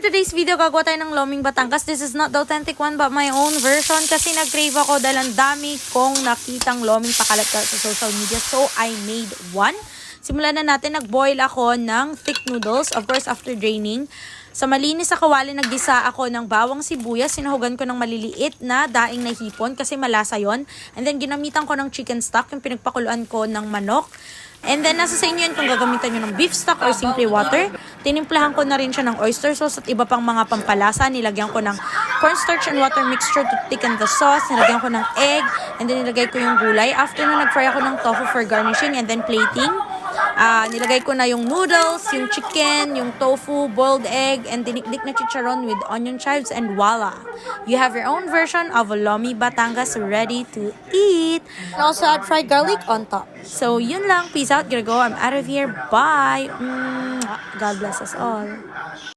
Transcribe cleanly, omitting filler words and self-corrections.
today's video, gagawa tayo ng Loming Batangas. This is not the authentic one but my own version kasi nag-crave ako dahil ang dami kong nakitang Loming pakalat sa social media. So, I made one. Simulan na natin. Nag-boil ako ng thick noodles. Of course, after draining. Sa malinis sa kawali, naggisa ako ng bawang sibuyas. Sinahugan ko ng maliliit na daing na hipon kasi malasa yon. And then, ginamitan ko ng chicken stock, yung pinagpakuluan ko ng manok. And then, nasa sa inyo yun kung gagamitan nyo ng beef stock or simple water. Tinimplahan ko na rin siya ng oyster sauce at iba pang mga pampalasa. Nilagyan ko ng cornstarch and water mixture to thicken the sauce. Nilagyan ko ng egg. And then, nilagay ko yung gulay. After na, nag-fry ako ng tofu for garnishing and then plating. Nilagay ko na yung noodles, yung chicken, yung tofu, boiled egg, and dinikdik na chicharon with onion chives, and voila! You have your own version of Lomi Batangas ready to eat. And also add fried garlic on top. So, yun lang. Peace out. Gotta go. I'm out of here. Bye! God bless us all.